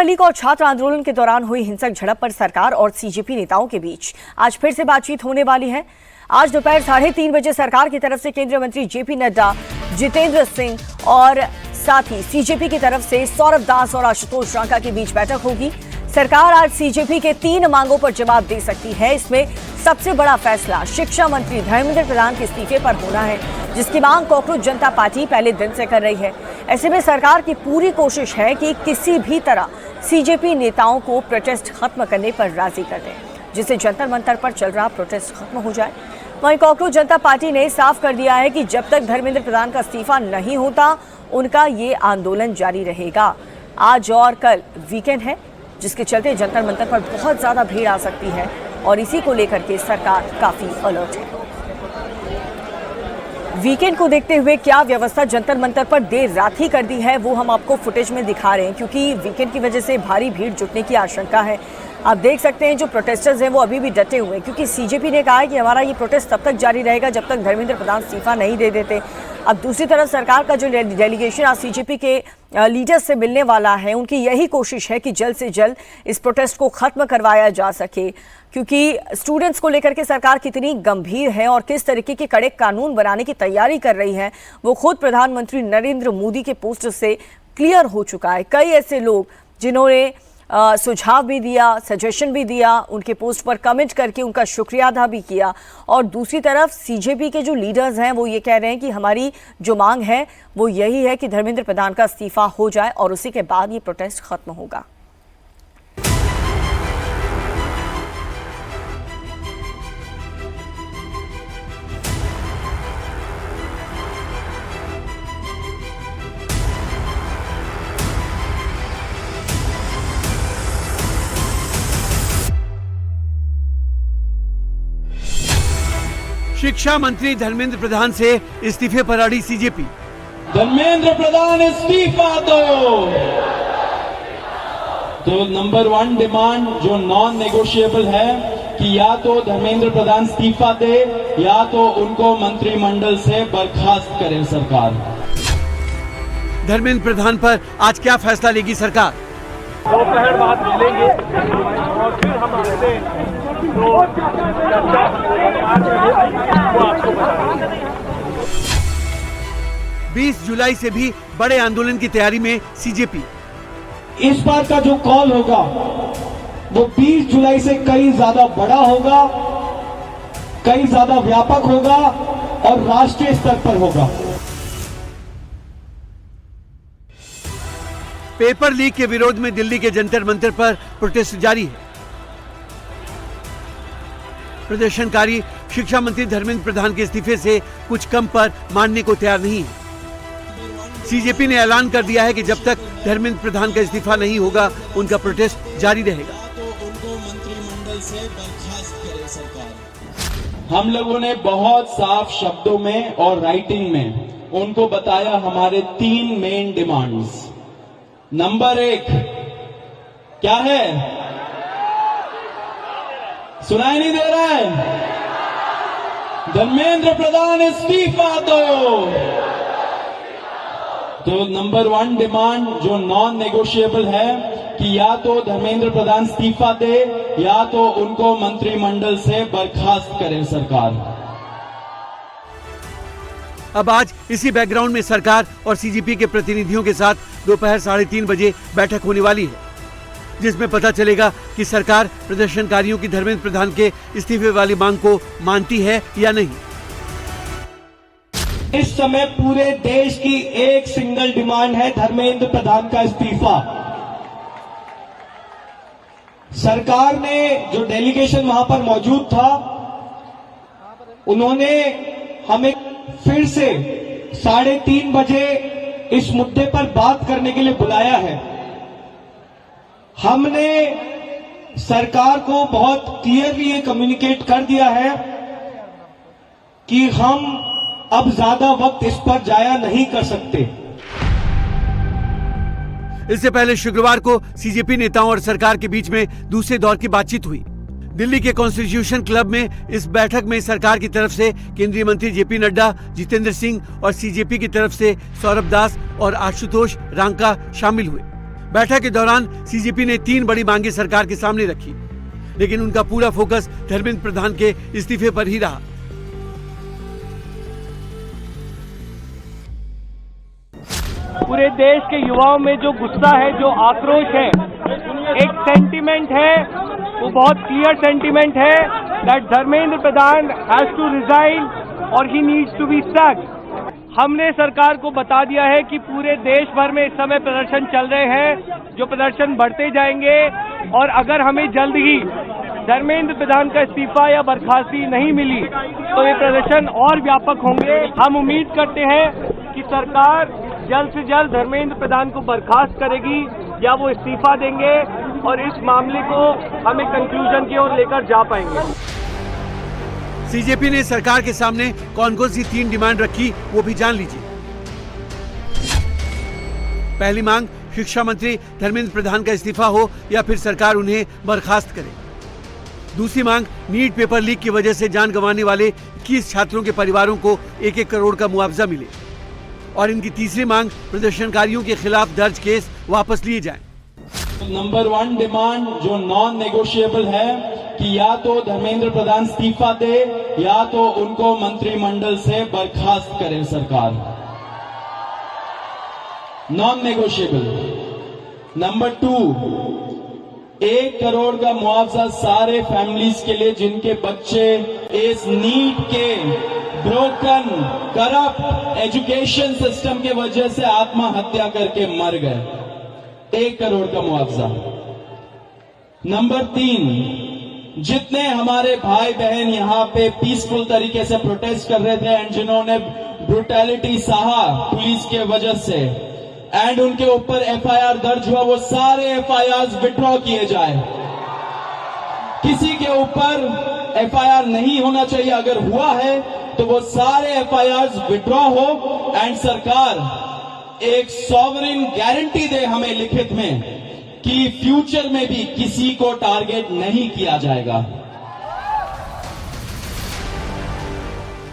League और छात्र आंदोलन के दौरान हुई हिंसक झड़प पर सरकार और सीजेपी नेताओं के बीच आज फिर से बातचीत होने वाली है। आज दोपहर 3:30 बजे सरकार की तरफ से केंद्रीय मंत्री जेपी नड्डा, जितेंद्र सिंह और साथ ही सीजेपी की तरफ से सौरभ दास और आशुतोष रांका के बीच बैठक होगी। सरकार आज सीजेपी के 3 मांगों पर जवाब दे सकती है। इसमें सबसे बड़ा फैसला शिक्षा मंत्री धर्मेंद्र प्रधान के इस्तीफे पर होना है, जिसकी मांग कॉकरोच जनता पार्टी पहले दिन से कर रही है। ऐसे में सरकार की पूरी कोशिश है कि किसी भी तरह सीजेपी नेताओं को प्रोटेस्ट खत्म करने पर राजी कर दें, जिससे जंतर मंतर पर चल रहा प्रोटेस्ट खत्म हो जाए। वहीं कॉकरोच जनता पार्टी ने साफ कर दिया है कि जब तक धर्मेंद्र प्रधान का इस्तीफा नहीं होता, उनका ये आंदोलन जारी रहेगा। आज और कल वीकेंड है, जिसके चलते जंतर मंतर पर बहुत ज्यादा भीड़ आ सकती है और इसी को लेकर के सरकार काफी अलर्ट है। वीकेंड को देखते हुए क्या व्यवस्था जंतर मंतर पर देर रात ही कर दी है, वो हम आपको फुटेज में दिखा रहे हैं, क्योंकि वीकेंड की वजह से भारी भीड़ जुटने की आशंका है। आप देख सकते हैं जो प्रोटेस्टर्स हैं वो अभी भी डटे हुए हैं, क्योंकि सीजेपी ने कहा है कि हमारा ये प्रोटेस्ट तब तक जारी रहेगा जब तक धर्मेंद्र प्रधान इस्तीफा नहीं दे देते। अब दूसरी तरफ सरकार का जो डेलीगेशन आज सीजेपी के लीडर्स से मिलने वाला है, उनकी यही कोशिश है कि जल्द से जल्द इस प्रोटेस्ट को खत्म करवाया जा सके, क्योंकि स्टूडेंट्स को लेकर के सरकार कितनी गंभीर है और किस तरीके के कड़े कानून बनाने की तैयारी कर रही है, वो खुद प्रधानमंत्री नरेंद्र मोदी के पोस्ट से क्लियर हो चुका है। कई ऐसे लोग जिन्होंने सुझाव भी दिया, सजेशन भी दिया, उनके पोस्ट पर कमेंट करके उनका शुक्रिया अदा भी किया। और दूसरी तरफ सीजेपी के जो लीडर्स हैं वो ये कह रहे हैं कि हमारी जो मांग है वो यही है कि धर्मेंद्र प्रधान का इस्तीफा हो जाए और उसी के बाद ये प्रोटेस्ट खत्म होगा। शिक्षा मंत्री धर्मेंद्र प्रधान से इस्तीफे पर अड़ी सीजेपी। धर्मेंद्र प्रधान इस्तीफा दो। तो नंबर 1 डिमांड जो नॉन नेगोशिएबल है कि या तो धर्मेंद्र प्रधान इस्तीफा दे या तो उनको मंत्रिमंडल से बर्खास्त करे सरकार। धर्मेंद्र प्रधान पर आज क्या फैसला लेगी सरकार? दोपहर बाद मिलेंगे और फिर हम आपसे 20 जुलाई से भी बड़े आंदोलन की तैयारी में सीजेपी। इस बार का जो कॉल होगा वो 20 जुलाई से कई ज्यादा बड़ा होगा, कई ज्यादा व्यापक होगा और राष्ट्रीय स्तर पर होगा। पेपर लीक के विरोध में दिल्ली के जंतर मंतर पर प्रोटेस्ट जारी है। प्रदर्शनकारी शिक्षा मंत्री धर्मेंद्र प्रधान के इस्तीफे से कुछ कम पर मानने को तैयार नहीं है। सीजेपी ने ऐलान कर दिया है कि जब तक धर्मेंद्र प्रधान का इस्तीफा नहीं होगा, उनका प्रोटेस्ट जारी रहेगा। तो उनको मंत्रिमंडल से बर्खास्त करे सरकार। हम लोगों ने बहुत साफ शब्दों में और राइटिंग में उनको बताया हमारे 3 मेन डिमांड्स। नंबर 1 क्या है? सुनाई नहीं दे रहा है? धर्मेंद्र प्रधान इस्तीफा दो। तो नंबर 1 डिमांड जो नॉन नेगोशिएबल है कि या तो धर्मेंद्र प्रधान इस्तीफा दे या तो उनको मंत्रिमंडल से बर्खास्त करे सरकार। अब आज इसी बैकग्राउंड में सरकार और सीजेपी के प्रतिनिधियों के साथ दोपहर 3:30 बजे बैठक होने वाली है, जिसमें पता चलेगा कि सरकार प्रदर्शनकारियों की धर्मेंद्र प्रधान के इस्तीफे वाली मांग को मानती है या नहीं। इस समय पूरे देश की एक सिंगल डिमांड है धर्मेंद्र प्रधान का इस्तीफा। सरकार ने जो डेलीगेशन वहां पर मौजूद था, उन्होंने हमें फिर से 3:30 बजे इस मुद्दे पर बात करने के लिए बुलाया है। हमने सरकार को बहुत क्लियरली ये कम्युनिकेट कर दिया है कि हम अब ज्यादा वक्त इस पर जाया नहीं कर सकते। इससे पहले शुक्रवार को सीजेपी नेताओं और सरकार के बीच में दूसरे दौर की बातचीत हुई। दिल्ली के कॉन्स्टिट्यूशन क्लब में इस बैठक में सरकार की तरफ से केंद्रीय मंत्री जेपी नड्डा, जितेंद्र सिंह और सीजेपी की तरफ से सौरभ दास और आशुतोष रांका शामिल हुए। बैठक के दौरान सीजेपी ने 3 बड़ी मांगे सरकार के सामने रखी, लेकिन उनका पूरा फोकस धर्मेंद्र प्रधान के इस्तीफे पर ही रहा। पूरे देश के युवाओं में जो गुस्सा है, जो आक्रोश है, एक सेंटीमेंट है, वो बहुत क्लियर सेंटीमेंट है that Dharmendra Pradhan has to resign और he needs to be sacked. हमने सरकार को बता दिया है कि पूरे देश भर में इस समय प्रदर्शन चल रहे हैं, जो प्रदर्शन बढ़ते जाएंगे और अगर हमें जल्द ही धर्मेंद्र प्रधान का इस्तीफा या बर्खास्ती नहीं मिली तो ये प्रदर्शन और व्यापक होंगे। हम उम्मीद करते हैं कि सरकार जल्द से जल्द धर्मेंद्र प्रधान को बर्खास्त करेगी या वो इस्तीफा देंगे और इस मामले को हम एक कंक्लूजन की ओर लेकर जा पाएंगे। सीजेपी ने सरकार के सामने कौन कौन सी 3 डिमांड रखी वो भी जान लीजिए। पहली मांग, शिक्षा मंत्री धर्मेंद्र प्रधान का इस्तीफा हो या फिर सरकार उन्हें बर्खास्त करे। दूसरी मांग, नीट पेपर लीक की वजह से जान गंवाने वाले 21 छात्रों के परिवारों को 1-1 करोड़ का मुआवजा मिले। और इनकी तीसरी मांग, प्रदर्शनकारियों के खिलाफ दर्ज केस वापस लिए जाएं। नंबर 1 डिमांड जो नॉन नेगोशिएबल है कि या तो धर्मेंद्र प्रधान इस्तीफा दे या तो उनको मंत्रिमंडल से बर्खास्त करे सरकार, नॉन नेगोशिएबल। नंबर 2, 1 करोड़ का मुआवजा सारे फैमिलीज के लिए जिनके बच्चे इस नीट के ब्रोकन करप्ट एजुकेशन सिस्टम के वजह से आत्महत्या करके मर गए, 1 करोड़ का मुआवजा। नंबर 3, जितने हमारे भाई बहन यहाँ पे पीसफुल तरीके से प्रोटेस्ट कर रहे थे एंड जिन्होंने ब्रुटैलिटी सहा पुलिस के वजह से एंड उनके ऊपर एफआईआर दर्ज हुआ, वो सारे एफआईआर विड्रॉ किए जाए। किसी के ऊपर एफआईआर नहीं होना चाहिए, अगर हुआ है तो वो सारे एफआईआर विड्रॉ हो एंड सरकार एक सॉवरेन गारंटी दे हमें लिखित में कि फ्यूचर में भी किसी को टारगेट नहीं किया जाएगा।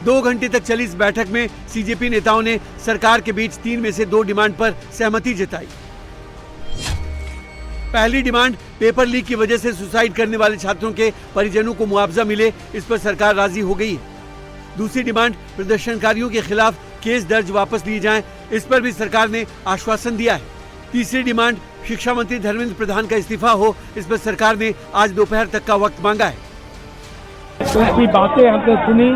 2 घंटे तक चली इस बैठक में सीजेपी नेताओं ने सरकार के बीच 3 में से 2 डिमांड पर सहमति जताई। पहली डिमांड, पेपर लीक की वजह से सुसाइड करने वाले छात्रों के परिजनों को मुआवजा मिले, इस पर सरकार राजी हो गई है। दूसरी डिमांड, प्रदर्शनकारियों के खिलाफ केस दर्ज वापस लिए जाएं, इस पर भी सरकार ने आश्वासन दिया है। तीसरी डिमांड, शिक्षा मंत्री धर्मेंद्र प्रधान का इस्तीफा हो, इस पर सरकार ने आज दोपहर तक का वक्त मांगा है। उनकी बातें हमने सुनी,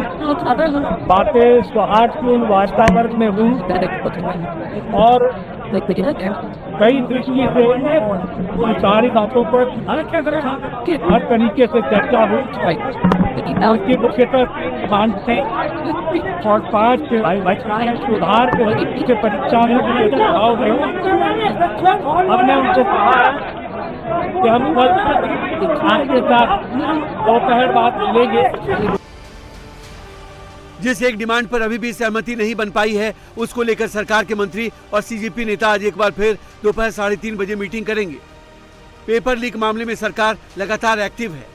बातें सौहार्दपूर्ण वातावरण में हुई और कई दृष्टि से उन सारी बातों पर हर तरीके से चर्चा हुई। उनकी मुख्यतः 5 सुधार के परीक्षा में सुझाव गए। हमने उनसे कहा कि हम आपके साथ दोपहर बाद मिलेंगे। जिस एक डिमांड पर अभी भी सहमति नहीं बन पाई है, उसको लेकर सरकार के मंत्री और सीजेपी नेता आज एक बार फिर दोपहर 3:30 बजे मीटिंग करेंगे। पेपर लीक मामले में सरकार लगातार एक्टिव है।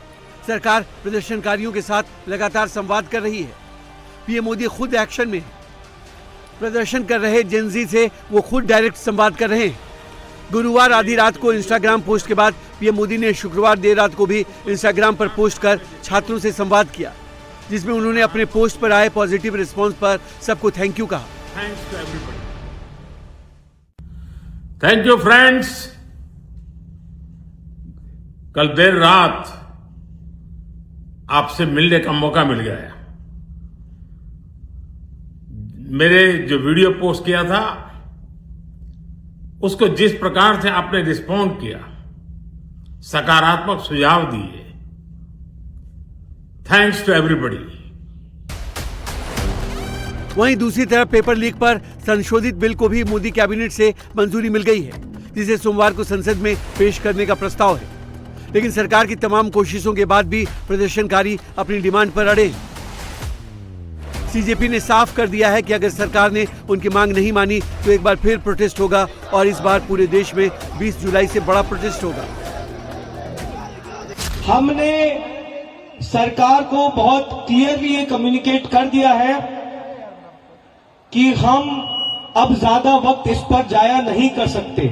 सरकार प्रदर्शनकारियों के साथ लगातार संवाद कर रही है। पीएम मोदी खुद एक्शन में है। प्रदर्शन कर रहे जेनजी से वो खुद डायरेक्ट संवाद कर रहे हैं। गुरुवार आधी रात को इंस्टाग्राम पोस्ट के बाद पीएम मोदी ने शुक्रवार देर रात को भी इंस्टाग्राम पर पोस्ट कर छात्रों से संवाद किया, जिसमें उन्होंने अपने पोस्ट पर आए पॉजिटिव रिस्पांस पर सबको थैंक यू कहा। Thank you friends. कल देर रात आपसे मिलने का मौका मिल गया। मेरे जो वीडियो पोस्ट किया था उसको जिस प्रकार से आपने रिस्पॉन्ड किया, सकारात्मक सुझाव दिए, थैंक्स टू एवरीबॉडी। वहीं दूसरी तरफ पेपर लीक पर संशोधित बिल को भी मोदी कैबिनेट से मंजूरी मिल गई है, जिसे सोमवार को संसद में पेश करने का प्रस्ताव है। लेकिन सरकार की तमाम कोशिशों के बाद भी प्रदर्शनकारी अपनी डिमांड पर अड़े। सीजेपी ने साफ कर दिया है कि अगर सरकार ने उनकी मांग नहीं मानी तो एक बार फिर प्रोटेस्ट होगा और इस बार पूरे देश में 20 जुलाई से बड़ा प्रोटेस्ट होगा। हमने सरकार को बहुत क्लियरली ये कम्युनिकेट कर दिया है कि हम अब ज्यादा वक्त इस पर जाया नहीं कर सकते।